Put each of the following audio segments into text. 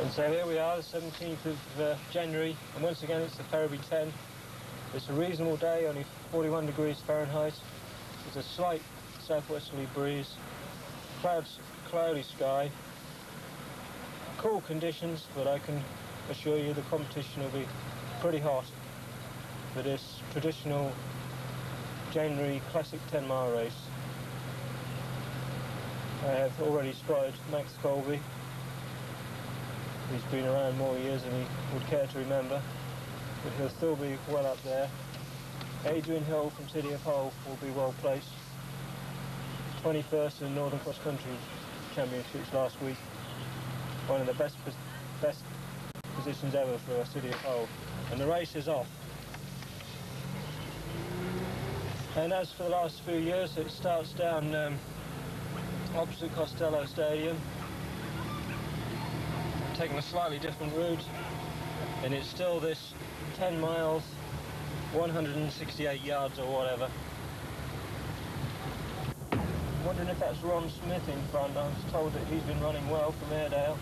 And so here we are, the 17th of January, and once again it's the Ferriby 10. It's a reasonable day, only 41 degrees Fahrenheit. There's a slight southwesterly breeze, cloudy sky, cool conditions, but I can assure you the competition will be pretty hot for this traditional January classic 10-mile race. I have already spotted Max Colby. He's been around more years than he would care to remember, but he'll still be well up there. Adrian Hill from City of Hull will be well placed. 21st in the Northern Cross Country Championships last week. One of the best positions ever for a City of Hull. And the race is off. And as for the last few years, it starts down opposite Costello Stadium, taking a slightly different route, and it's still this 10 miles, 168 yards or whatever. Wondering if that's Ron Smith in front. I was told that he's been running well from Airedale.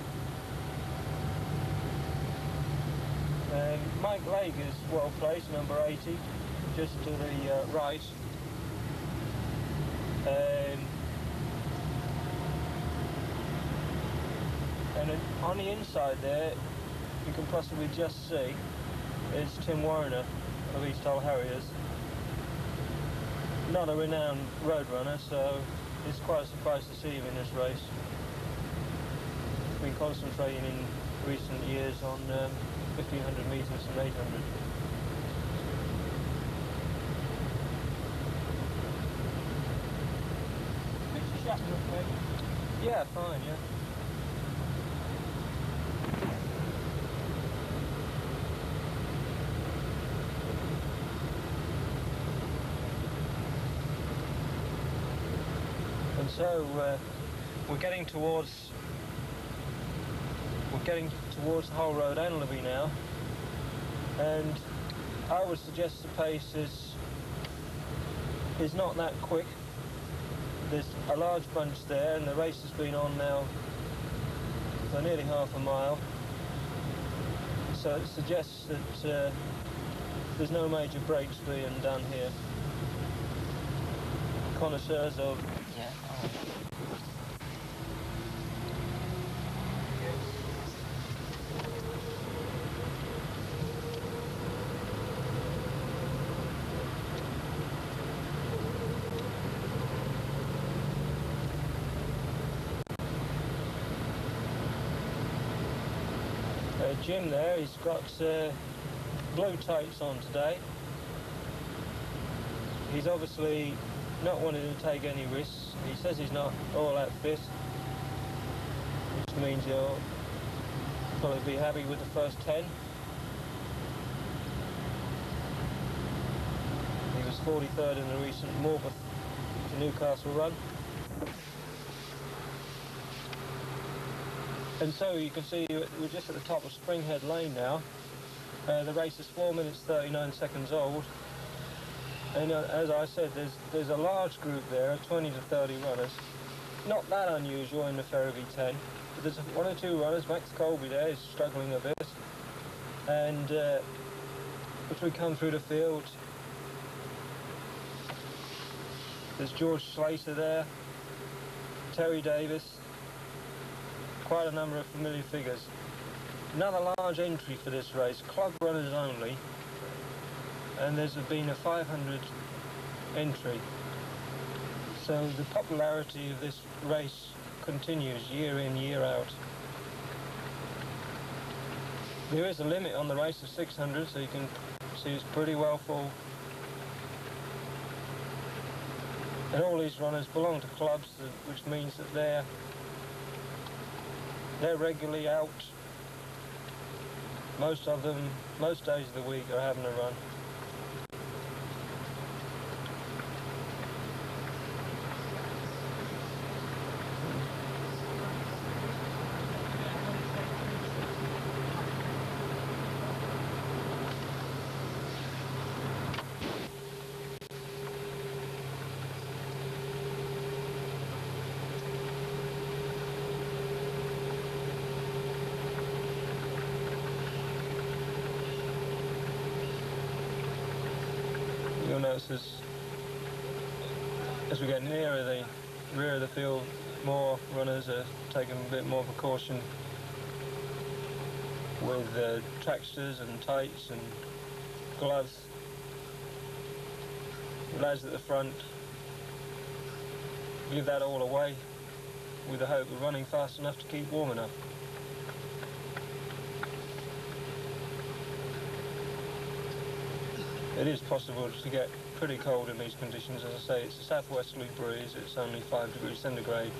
Mike Lake is well placed, number 80, just to the right. And on the inside there, you can possibly just see, is Tim Warner of East Hull Harriers. Not a renowned road runner, so it's quite a surprise to see him in this race. He's been concentrating in recent years on 1500 metres and 800. Mr. Chapman, maybe? Yeah, fine, yeah. And so we're getting towards the Hull Road Enderby now, and I would suggest the pace is not that quick. There's a large bunch there, and the race has been on now for nearly half a mile, so it suggests that there's no major breaks being done here. Connoisseurs of Jim there, he's got blue tights on today. He's obviously not wanting to take any risks. He says he's not all that fit, which means he'll probably be happy with the first 10. He was 43rd in the recent Morpeth to Newcastle run. And so you can see we're just at the top of Springhead Lane now. The race is 4 minutes 39 seconds old. And as I said, there's a large group there, 20 to 30 runners. Not that unusual in the Ferriby 10, but there's one or two runners. Max Colby there is struggling a bit. And as we come through the field, there's George Slater there, Terry Davis, quite a number of familiar figures. Another large entry for this race, club runners only, and there's been a 500 entry. So the popularity of this race continues year in, year out. There is a limit on the race of 600, so you can see it's pretty well full. And all these runners belong to clubs, which means that they're regularly out. Most of them, most days of the week, are having a run. notices as we get nearer the rear of the field, more runners are taking a bit more precaution with tracksters and tights and gloves. The lads at the front give that all away with the hope of running fast enough to keep warm enough. It is possible to get pretty cold in these conditions. As I say, it's a southwesterly breeze, it's only 5 degrees centigrade.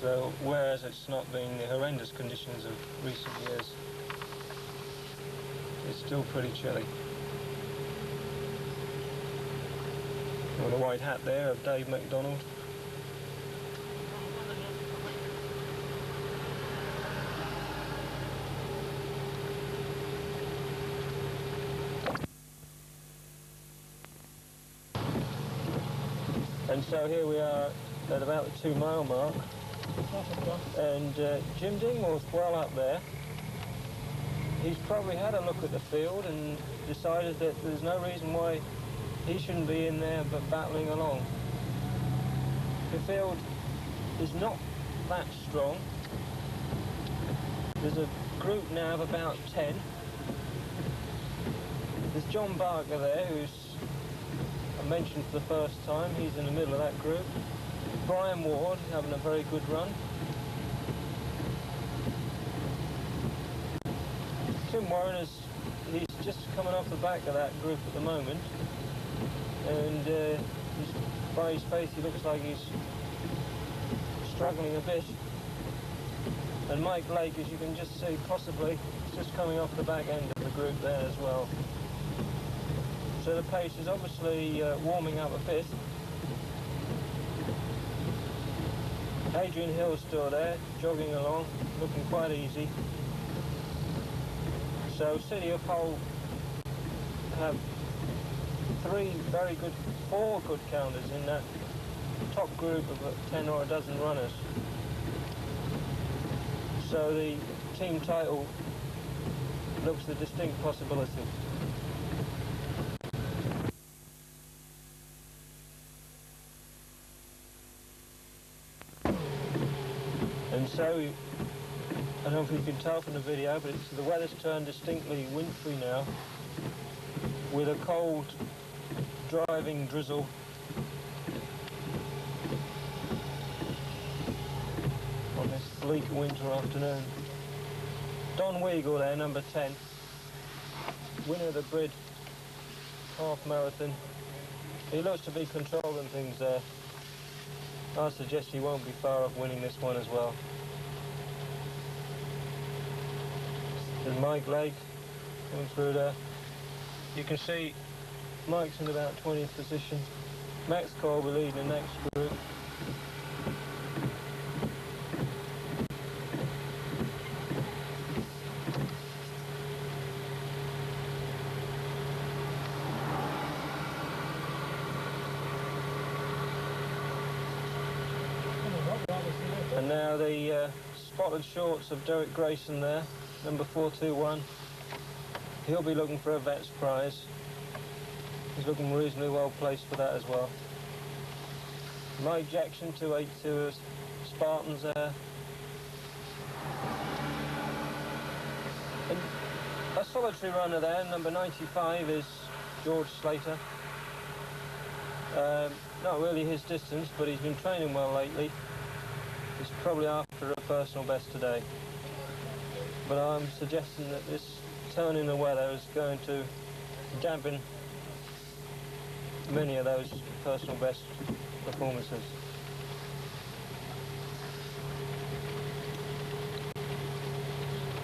So, whereas it's not been the horrendous conditions of recent years, it's still pretty chilly. With a white hat there of Dave MacDonald. And so here we are at about the 2 mile mark, and Jim Dingwall's well up there. He's probably had a look at the field and decided that there's no reason why he shouldn't be in there but battling along. The field is not that strong. There's a group now of about 10. There's John Barker there, who's I mentioned for the first time. He's in the middle of that group. Brian Ward having a very good run. Tim Warren he's just coming off the back of that group at the moment, and by his face he looks like he's struggling a bit. And Mike Lake, as you can just see, possibly is just coming off the back end of the group there as well. So the pace is obviously warming up a bit. Adrian Hill's still there, jogging along, looking quite easy. So City of Hull have 4 good counters in that top group of 10 or a dozen runners. So the team title looks a distinct possibility. And so, I don't know if you can tell from the video, but the weather's turned distinctly wintry now, with a cold, driving drizzle. On this bleak winter afternoon. Don Weagle there, number 10, winner of the Brid half marathon. He looks to be controlling things there. I suggest he won't be far off winning this one as well. There's Mike Lake coming through there. You can see Mike's in about 20th position. Max Colby leading the next group. And now the spotted shorts of Derek Grayson there, number 421. He'll be looking for a vet's prize. He's looking reasonably well placed for that as well. Mike Jackson, 282 Spartans there. And a solitary runner there, number 95 is George Slater. Not really his distance, but he's been training well lately. He's probably after a personal best today. But I'm suggesting that this turn in the weather is going to dampen many of those personal best performances.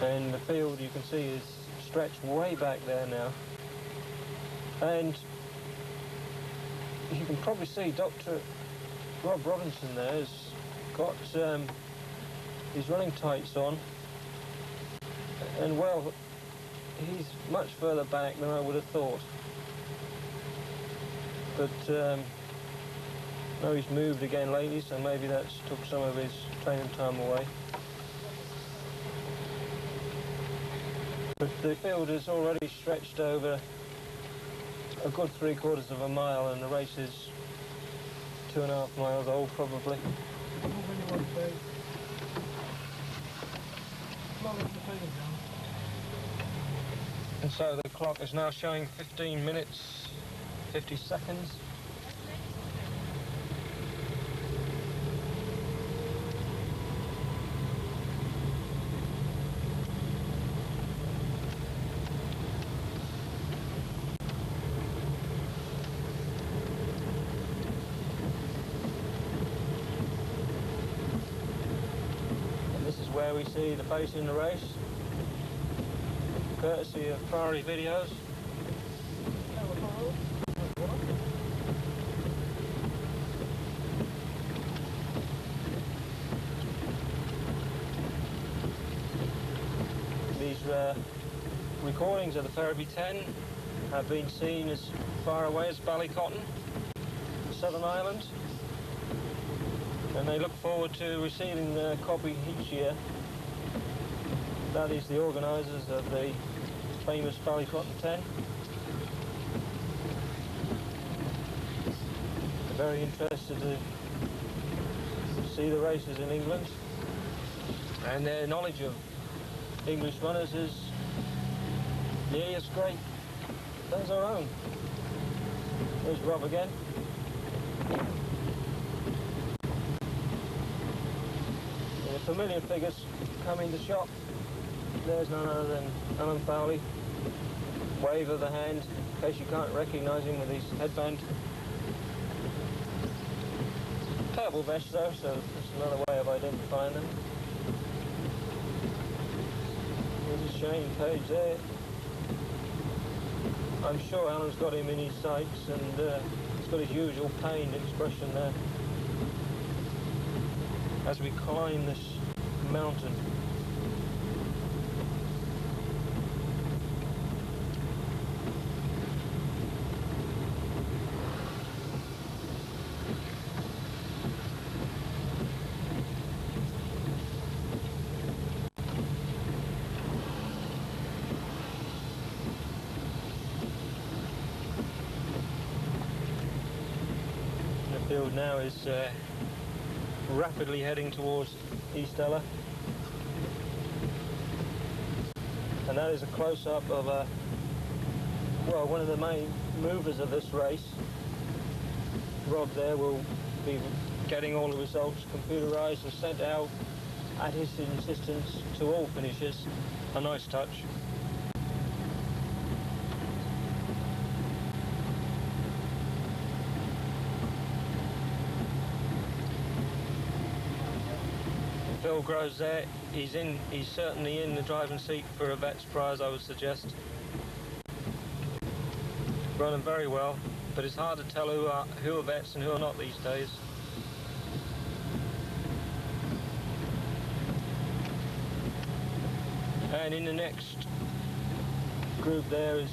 And the field, you can see, is stretched way back there now. And you can probably see Dr. Rob Robinson there has got his running tights on, and well, he's much further back than I would have thought. But no, he's moved again lately, so maybe that's took some of his training time away. But the field is already stretched over a good 3/4 of a mile, and the race is 2.5 miles old probably. And so the clock is now showing 15 minutes, 50 seconds. Where we see the pace in the race, courtesy of Ferriby videos. These recordings of the Ferriby 10 have been seen as far away as Ballycotton, Southern Ireland. And they look forward to receiving their copy each year. That is the organisers of the famous Ballycotton 10. They're very interested to see the races in England, and their knowledge of English runners is nearly as great as our own. There's Rob again. Familiar figures come into shot. There's none other than Alan Fowley. Wave of the hand in case you can't recognise him with his headband. Purple vest though, so that's another way of identifying them. There's a Shane Page there. I'm sure Alan's got him in his sights, and he's got his usual pained expression there as we climb this mountain. The field now is rapidly heading towards East Ella, and that is a close-up of one of the main movers of this race. Rob there will be getting all the results computerised and sent out at his insistence to all finishers. A nice touch. Phil Groves there, he's certainly in the driving seat for a vet's prize, I would suggest. Running very well, but it's hard to tell who are vets and who are not these days. And in the next group there is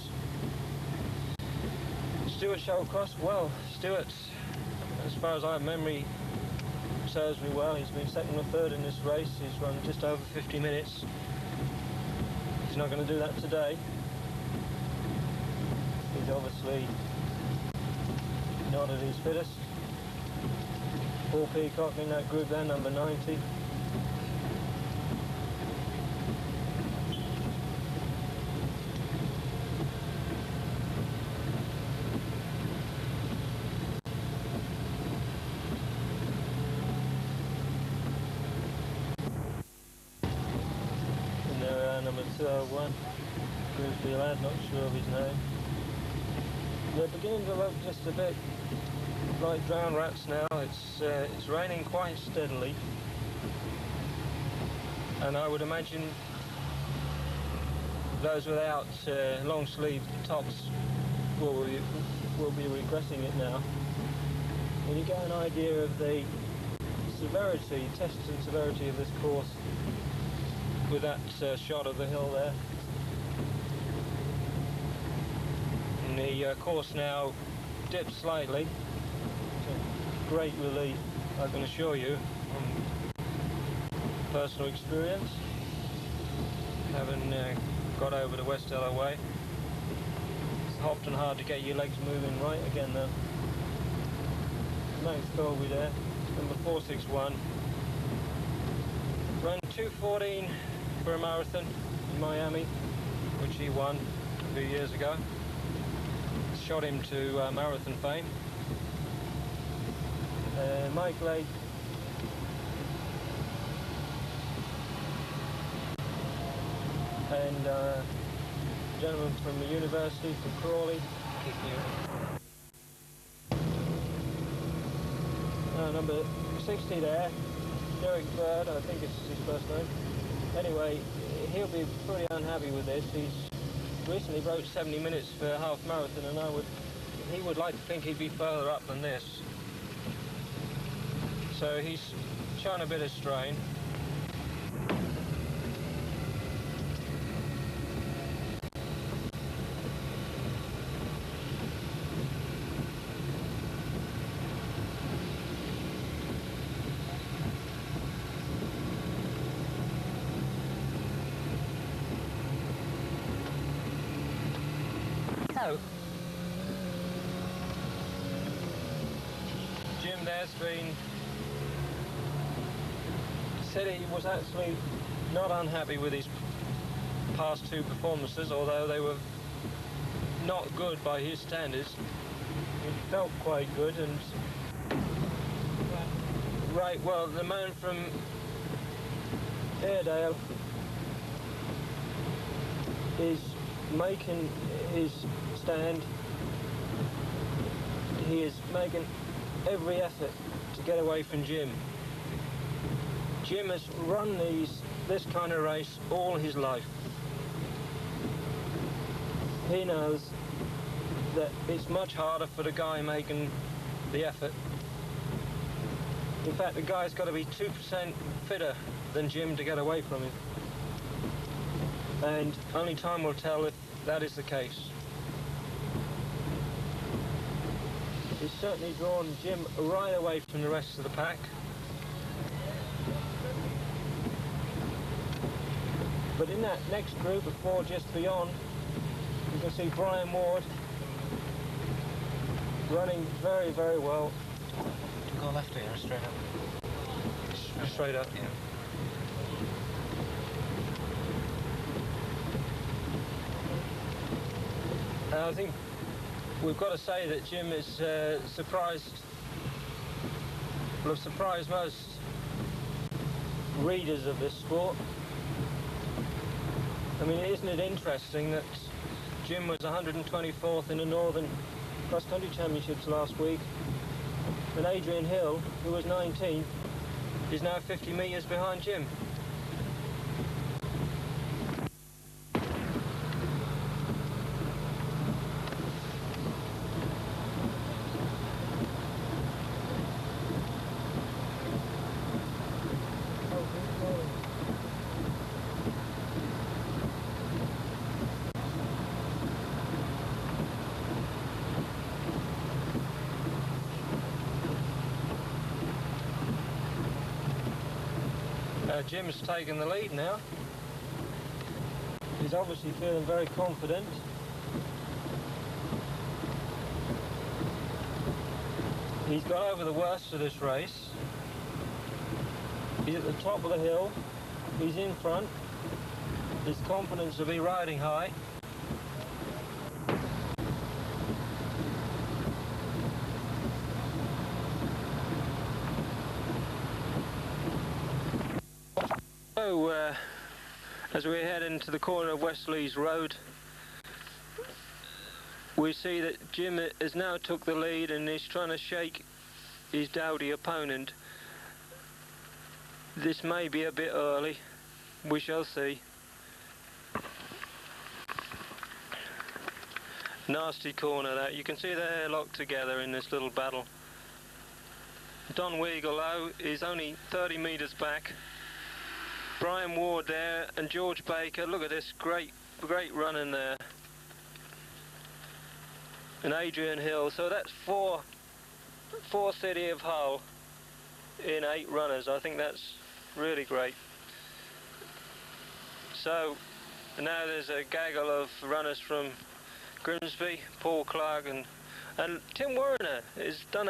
Stuart Shellcross. Well, Stuart, as far as I have memory, serves me well. He's been second or third in this race. He's run just over 50 minutes. He's not going to do that today. He's obviously not at his fittest. Paul Peacock in that group there, number 90. Number 201, Grimsby lad, not sure of his name. They're beginning to look just a bit like drowned rats now. It's raining quite steadily, and I would imagine those without long sleeve tops will be regretting it now. And you get an idea of the severity, test and severity of this course with that shot of the hill there. And the course now dips slightly. It's a great relief, I can assure you, from personal experience, having got over the West Ella Way. often hard to get your legs moving right again though. Max Colby there, number 461. Ran 2:14 for a marathon in Miami, which he won a few years ago. Shot him to marathon fame. Mike Lake. And a gentleman from the university, from Crawley. Number 60 there, Derek Bird, I think it's his first name. Anyway, he'll be pretty unhappy with this. He's recently broke 70 minutes for a half marathon, and he would like to think he'd be further up than this. So he's showing a bit of strain. Jim there's been said he was actually not unhappy with his past two performances, although they were not good by his standards. He felt quite good, and right, well, the man from Airedale is making his stand. He is making every effort to get away from Jim. Jim has run this kind of race all his life. He knows that it's much harder for the guy making the effort. In fact, the guy's got to be 2% fitter than Jim to get away from him. And only time will tell if that is the case. He's certainly drawn Jim right away from the rest of the pack. But in that next group of four just beyond, you can see Brian Ward running very, very well. To go left here or straight up? Straight up. Yeah. I think we've got to say that Jim is surprised, will have surprised most readers of this sport. I mean, isn't it interesting that Jim was 124th in the Northern Cross Country Championships last week, and Adrian Hill, who was 19th, is now 50 metres behind Jim. Jim's taken the lead now. He's obviously feeling very confident. He's got over the worst of this race. He's at the top of the hill. He's in front. His confidence will be riding high. So, as we head into the corner of Westleys Road, we see that Jim has now took the lead and is trying to shake his dowdy opponent. This may be a bit early. We shall see. Nasty corner that. You can see the hair locked together in this little battle. Don Weagle, though, is only 30 metres back. Brian Ward there and George Baker. Look at this great run in there. And Adrian Hill. So that's four City of Hull in 8 runners. I think that's really great. So now there's a gaggle of runners from Grimsby, Paul Clark, and Tim Werner has done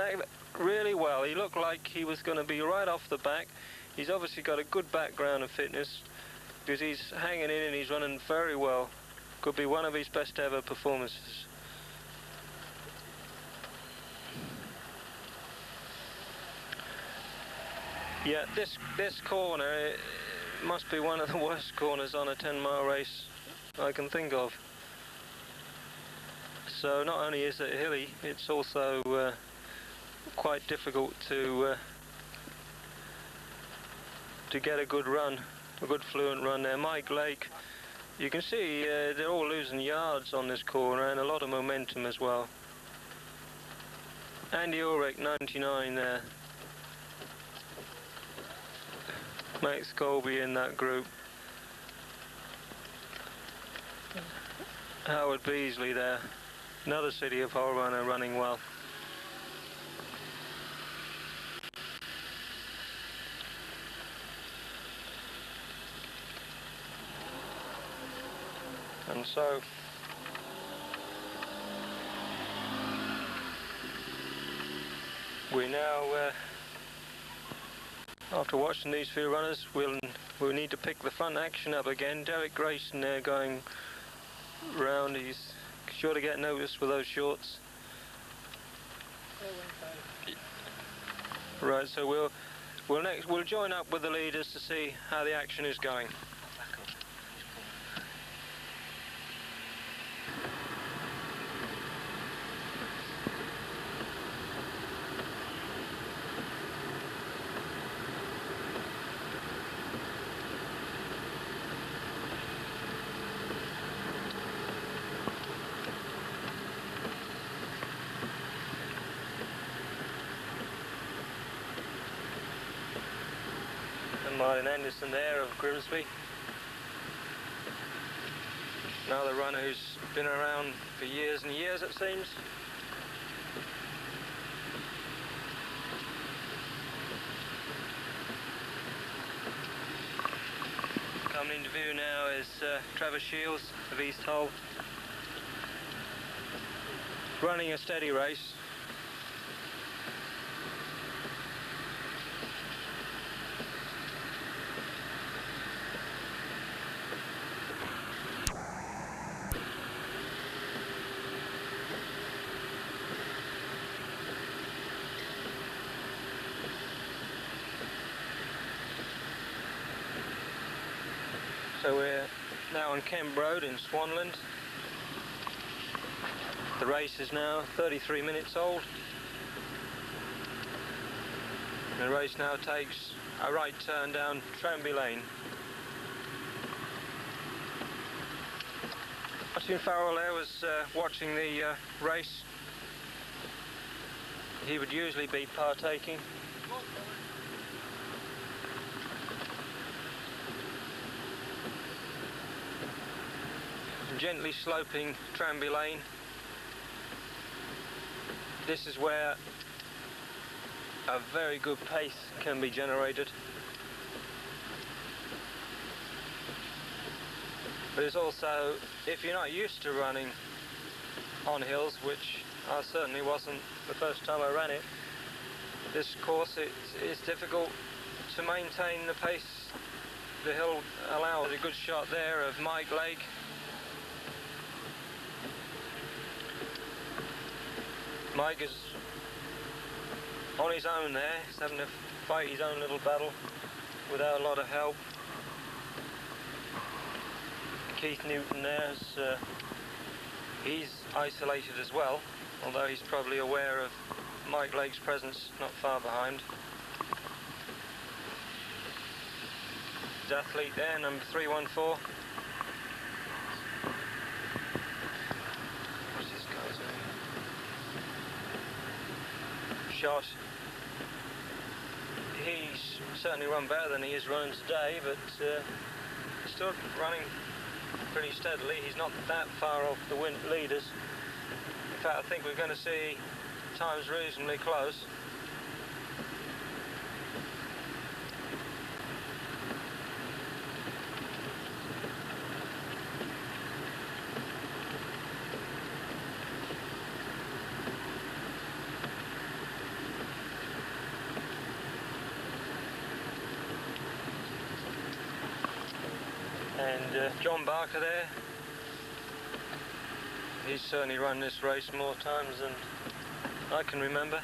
really well. He looked like he was going to be right off the back. He's obviously got a good background of fitness because he's hanging in and he's running very well. Could be one of his best ever performances. Yeah, this corner must be one of the worst corners on a 10-mile race I can think of. So not only is it hilly, it's also quite difficult to get a good run, a good fluent run there. Mike Lake, you can see they're all losing yards on this corner and a lot of momentum as well. Andy Ulrich, 99 there. Max Colby in that group. Howard Beasley there. Another City of Hull runner running well. And so we now, after watching these few runners, we'll need to pick the front action up again. Derek Grayson there going round. He's sure to get noticed with those shorts. Right, so we'll join up with the leaders to see how the action is going. Martin Anderson there of Grimsby. Another runner who's been around for years and years, it seems. Coming into view now is Trevor Shields of East Hull, running a steady race. So we're now on Kemp Road in Swanland. The race is now 33 minutes old. The race now takes a right turn down Tranby Lane. Martin Farrell there was watching the race. He would usually be partaking. Gently sloping Tranby Lane. This is where a very good pace can be generated. But it's also, if you're not used to running on hills, which I certainly wasn't the first time I ran it, this course it's difficult to maintain the pace the hill allows. A good shot there of Mike Lake. Mike is on his own there. He's having to fight his own little battle without a lot of help. Keith Newton there, he's isolated as well, although he's probably aware of Mike Lake's presence not far behind. His athlete there, number 314. Shot. He's certainly run better than he is running today, but he's still running pretty steadily. He's not that far off the leaders. In fact, I think we're going to see times reasonably close. John Barker there. He's certainly run this race more times than I can remember.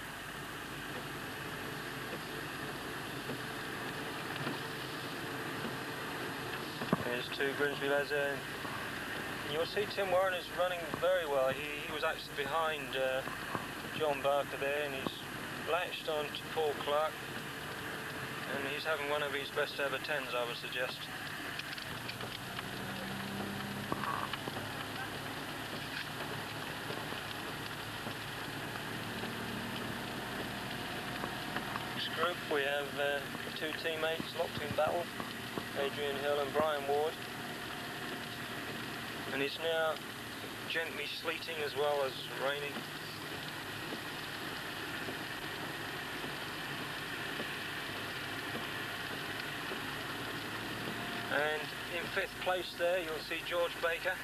There's two Grimsby lads there. And you'll see Tim Warren is running very well. He was actually behind John Barker there, and he's latched on to Paul Clark, and he's having one of his best ever 10s, I would suggest. This group we have two teammates locked in battle, Adrian Hill and Brian Ward, and it's now gently sleeting as well as raining. And in 5th place there you'll see George Baker.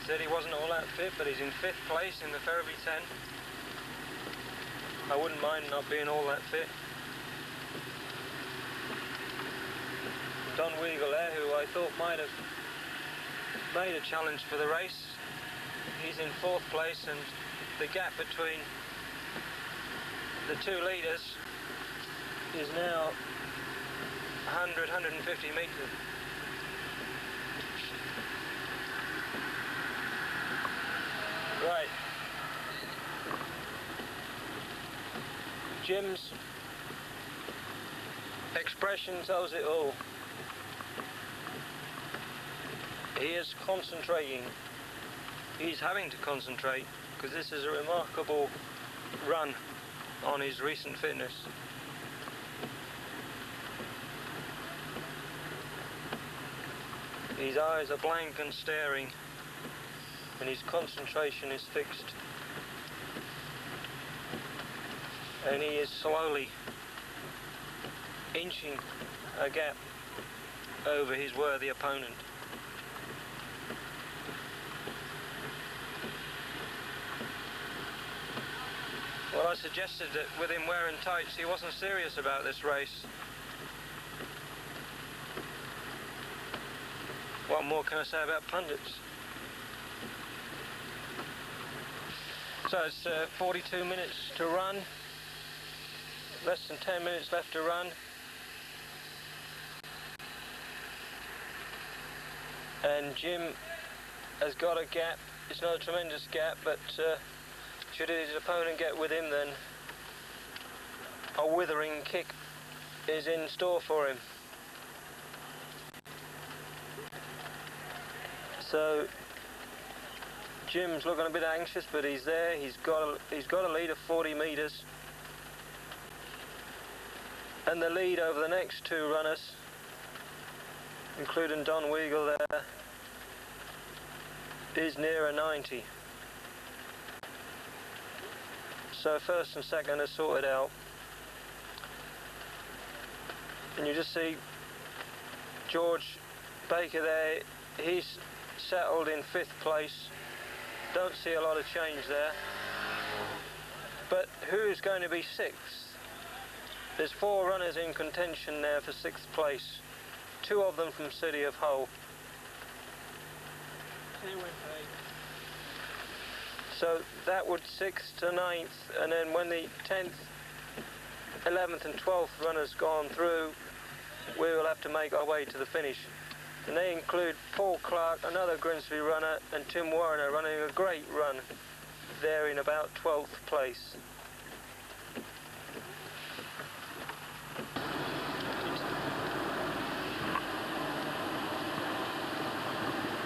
Said he wasn't all that fit, but he's in 5th place in the Ferriby 10. I wouldn't mind not being all that fit. Don Weagle there, who I thought might have made a challenge for the race. He's in 4th place, and the gap between the two leaders is now 100, 150 metres. Right. Jim's expression tells it all. He is concentrating. He's having to concentrate because this is a remarkable run on his recent fitness. His eyes are blank and staring, and his concentration is fixed. And he is slowly inching a gap over his worthy opponent. Well, I suggested that with him wearing tights, he wasn't serious about this race. What more can I say about pundits? So it's 42 minutes to run. Less than 10 minutes left to run. And Jim has got a gap. It's not a tremendous gap, but should his opponent get with him, then a withering kick is in store for him. So Jim's looking a bit anxious, but he's there. He's got a lead of 40 metres, and the lead over the next two runners, including Don Weagle there, is nearer 90. So first and second are sorted out, and you just see George Baker there. He's settled in 5th place. Don't see a lot of change there. But who's going to be 6th? There's 4 runners in contention there for 6th place. 2 of them from City of Hull. So that would 6th to 9th, and then when the 10th, 11th and 12th runners gone through, we will have to make our way to the finish. And they include Paul Clark, another Grimsby runner, and Tim Warner running a great run there in about 12th place.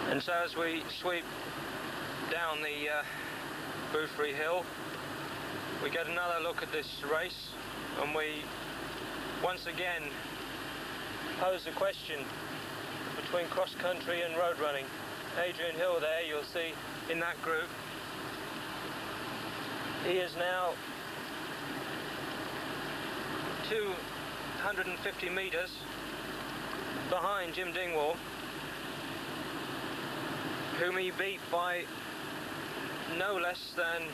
And so as we sweep down the Boothry Hill, we get another look at this race, and we once again pose the question between cross-country and road running. Adrian Hill there, you'll see in that group, he is now 250 metres behind Jim Dingwall, whom he beat by no less than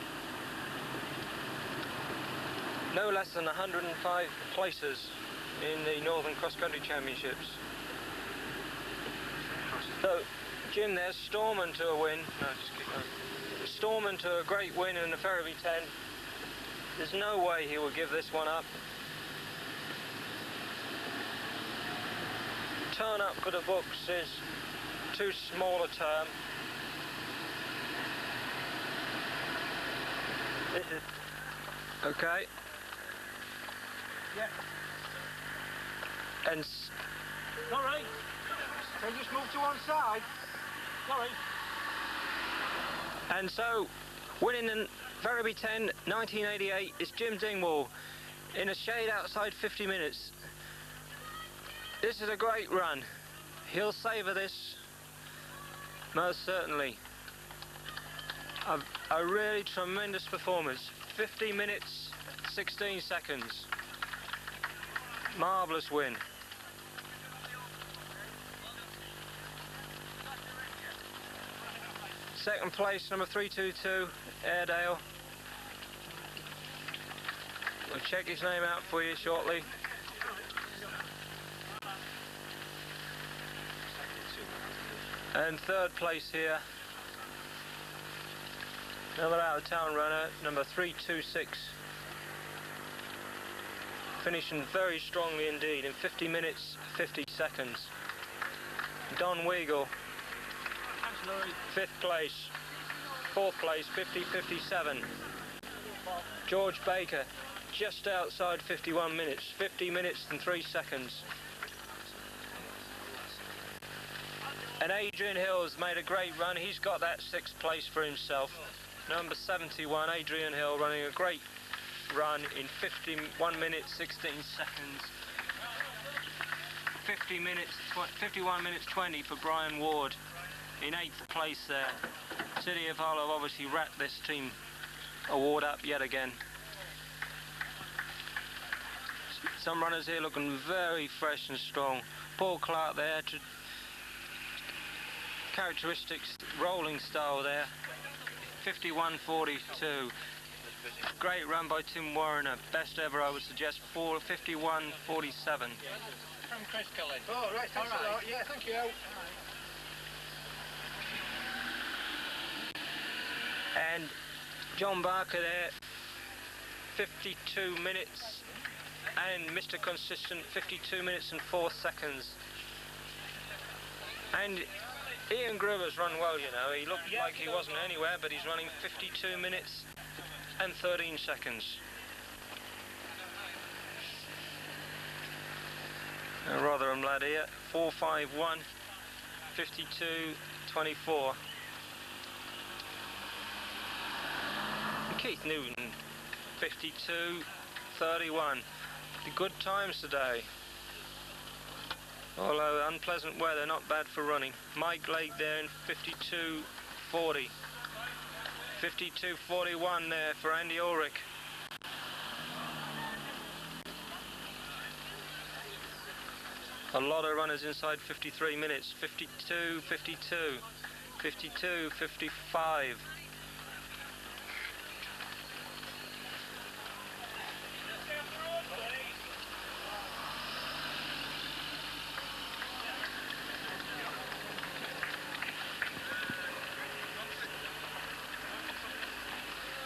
105 places in the Northern Cross Country Championships. So, Jim there's storming to a win. No, just keep going. Storming to a great win in the Ferriby 10. There's no way he will give this one up. Turn up for the books is too small a term. This is okay. Yeah. And Sorry. Can you just move to one side? Sorry. And so, winning the Ferriby 10, 1988 is Jim Dingwall in a shade outside 50 minutes. This is a great run. He'll savour this, most certainly. A really tremendous performance. 50 minutes, 16 seconds. Marvellous win. Second place, number 322, Airedale. I'll check his name out for you shortly. And third place here, another out of town runner, number 326. Finishing very strongly indeed in 50 minutes, 50 seconds. Don Weagle. Fifth place, fourth place, 50-57. George Baker, just outside 51 minutes, 50 minutes and 3 seconds. And Adrian Hill's made a great run. He's got that sixth place for himself. Number 71, Adrian Hill, running a great run in 51 minutes, 16 seconds. 51 minutes 20 for Brian Ward. In 8th place there. City of Hull have obviously wrapped this team award up yet again. Some runners here looking very fresh and strong. Paul Clark there, characteristics, rolling style there. 51.42. Great run by Tim Warrener. Best ever, I would suggest, 51.47. From Chris, Colin. Oh, right, thanks a lot. Yeah, thank you. And John Barker there, 52 minutes, and Mr. Consistent, 52 minutes and 4 seconds. And Ian Gruber's run well, you know. He looked like he wasn't anywhere, but he's running 52 minutes and 13 seconds. A Rotherham lad here, 451, 52.24. Keith Newton, 52.31. The good times today. Although unpleasant weather, not bad for running. Mike Lake there in 52.40. 52.41 there for Andy Ulrich. A lot of runners inside 53 minutes. 52.52. 52.55.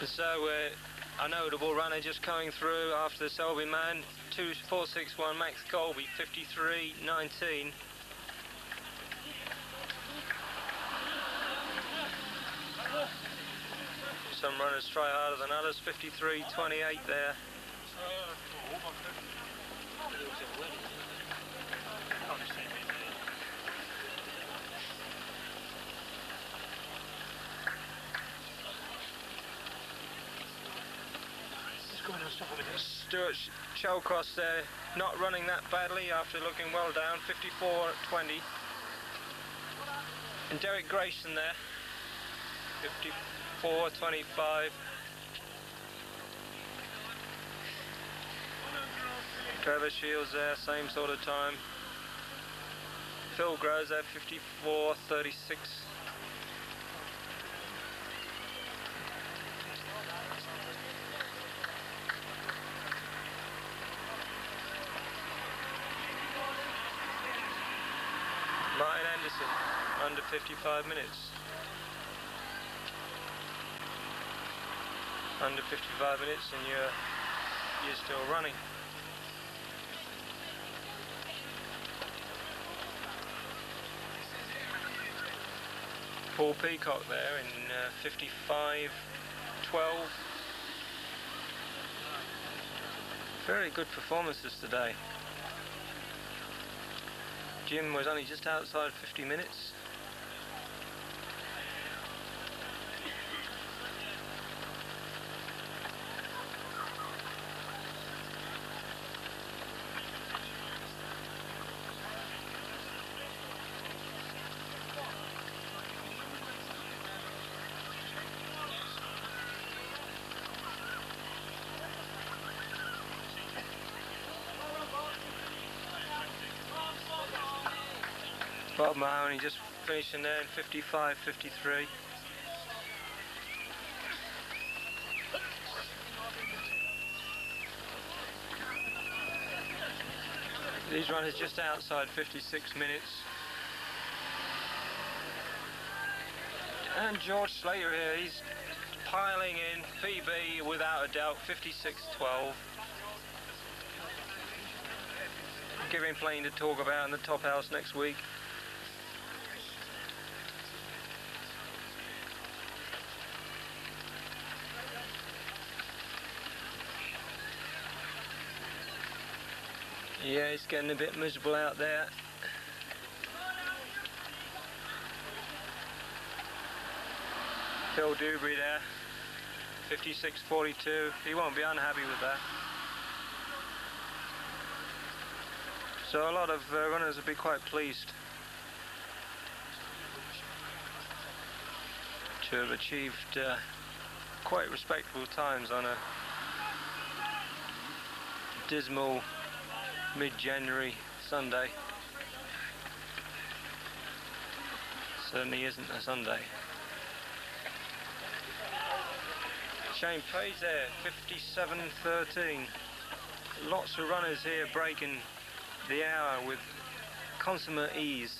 So a notable runner just coming through after the Selby man, 461 Max Colby, 53.19. Some runners try harder than others, 53.28 there. Stuart Shellcross there, not running that badly after looking well down, 54.20. And Derek Grayson there, 54.25. Trevor Shields there, same sort of time. Phil Groves there, 54.36. under 55 minutes. Under 55 minutes and you're still running. Paul Peacock there in 55.12. Very good performances today. Jim was only just outside 50 minutes. Bob Mahoney just finishing there in 55.53. These runners just outside 56 minutes. And George Slater here, he's piling in, PB without a doubt, 56.12. Give him plenty to talk about in the top house next week. Yeah, it's getting a bit miserable out there. Phil Dewberry there, 56.42. He won't be unhappy with that. So a lot of runners will be quite pleased to have achieved quite respectable times on a dismal mid-January Sunday. Certainly isn't a Sunday. Shane Page there, 57.13. Lots of runners here breaking the hour with consummate ease.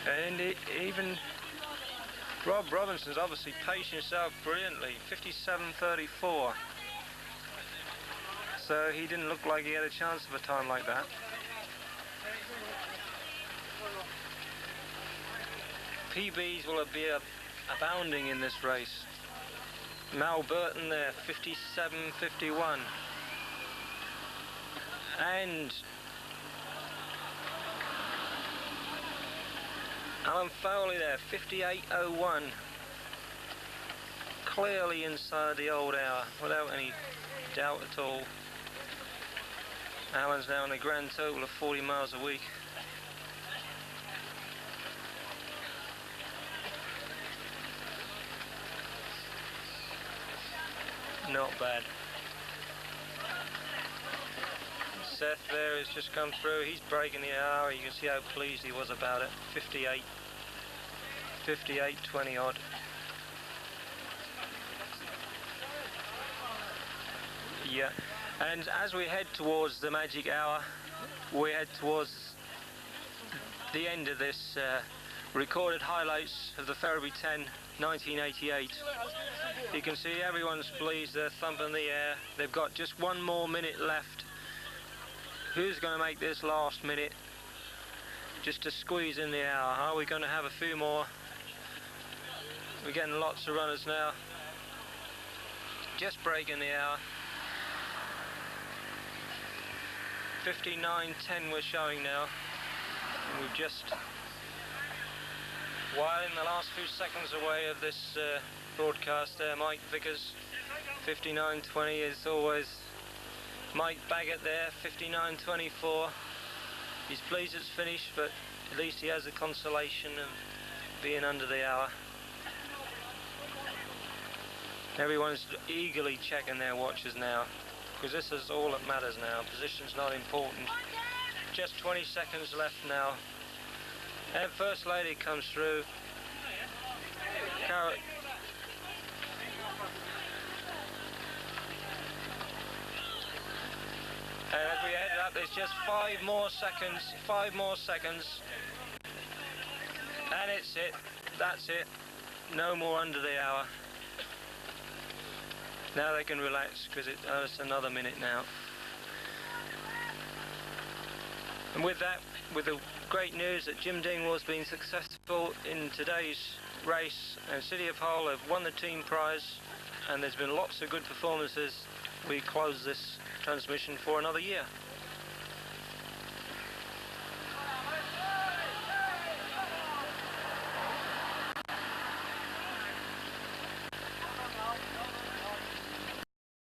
And even Rob Robinson's obviously pacing himself brilliantly, 57.34. So he didn't look like he had a chance of a time like that. PBs will be abounding in this race. Mal Burton there, 57.51. And Alan Foley there, 58.01. Clearly inside the old hour, without any doubt at all. Alan's now on a grand total of 40 miles a week. Not bad. Seth there has just come through. He's breaking the hour. You can see how pleased he was about it. 58.20 odd. Yeah, and as we head towards the magic hour, we head towards the end of this recorded highlights of the Ferriby 10 1988. You can see everyone's pleased, they're thumping the air. They've got just one more minute left. Who's going to make this last minute just to squeeze in the hour? Are we going to have a few more? We're getting lots of runners now. Just breaking the hour. 59.10 we're showing now. And we've just, while in the last few seconds away of this broadcast there, Mike Vickers, 59.20 is always. Mike Baggett there, 59.24. He's pleased it's finished, but at least he has the consolation of being under the hour. Everyone's eagerly checking their watches now, because this is all that matters now. Position's not important. Just 20 seconds left now. And First Lady comes through. up. There's just 5 more seconds. 5 more seconds. And it's it. That's it. No more under the hour. Now they can relax because it's another minute now. And with that, with the great news that Jim Dingwall's been successful in today's race, and City of Hull have won the team prize, and there's been lots of good performances, we close this transmission for another year.